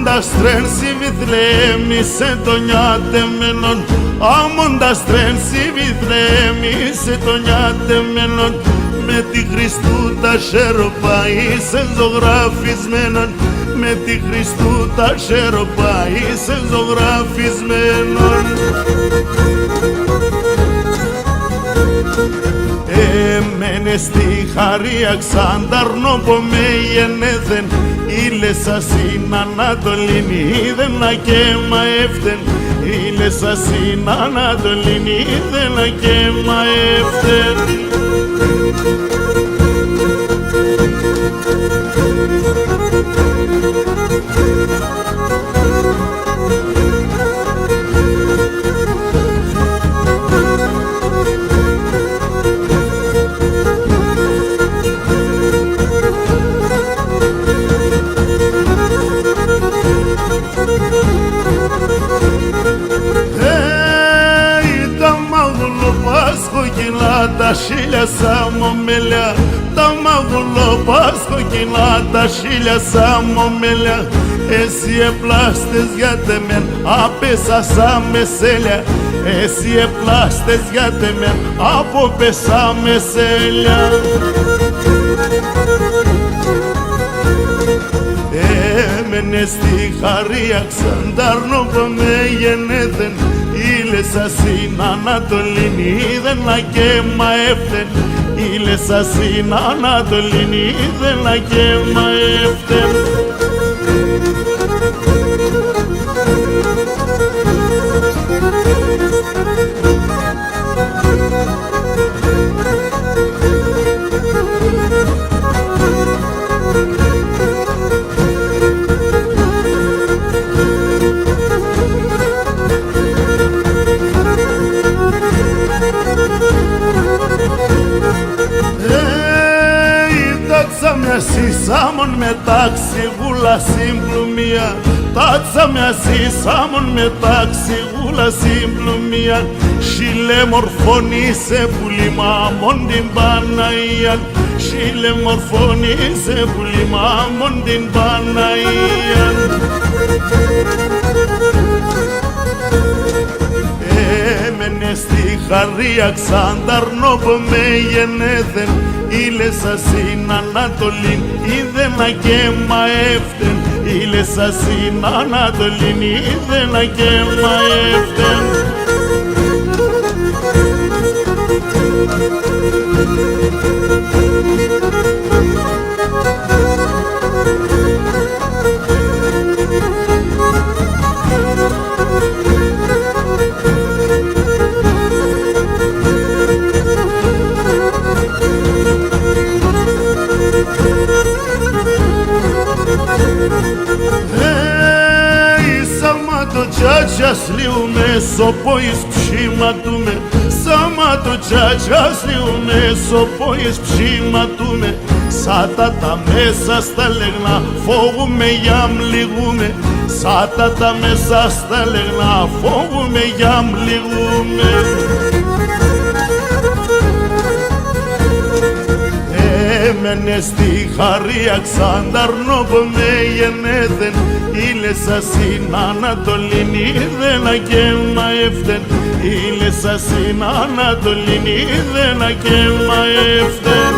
Άμοντας τρένσι Βιθλέμι σε το νιάτεμενον, άμοντας τρένσι Βιθλέμι σε το νιάτεμενον, με τη Χριστού τα σεροπαί σε ζωγραφισμένον, με τη Χριστού τα σεροπαί σε ζωγραφισμένον. Εμένε στη Χαρία Ξανταρνόπο με γενέθεν, ήλεσα στην Ανατολίνη είδενα και μαεύτεν, ήλεσα στην Ανατολίνη είδενα και μαεύτεν. Τα χίλια σαν μομέλια, τα μαγουλόπας κοκκινά, τα χίλια σαν μομέλια. Εσύ επλάστες για τεμέν, απέσα σαν μεσέλια, εσύ επλάστες για τεμέν, από πέσα μεσέλια. Έμενε στη Χαρία Ξανταρνόπο με γενέθεν, ήλεσα στην Ανατολίνη είδενα και μαεύτεν, ήλεσα στην Ανατολίνη είδενα και μαεύτεν. Σάμον μετάξι γούλα συμπλουμία, τάτσα μια σάμον μετάξι γούλα συμπλουμία. Σιλε μορφώνει σε πουλήμα μον την Παναία, σιλε μορφώνει σε πουλήμα μον την Παναία. Έμενε στη Χαρία Ξανταρνόπο με γενέθεν, ήλεσα στην Ανατολήν είδενα και μαεύτεν, ήλεσα στην Ανατολήν είδενα και μαεύτεν. Σάμα το τσάτσας λιούμε, σοπόης ψήματούμε, σάμα το τσάτσας λιούμε, σοπόης ψήματούμε. Σάτα τα μέσα στα λεγνά, φόβουμε για μλιγούμε, σάτα τα μέσα στα λεγνά, φόβουμε για μλιγούμε. Έμενε στη Χαρία Ξανταρνόπο με γενέθεν, ήλεσα στην Ανατολίνη είδενα και μαεύτεν, ήλεσα στην Ανατολίνη είδενα και μαεύτεν.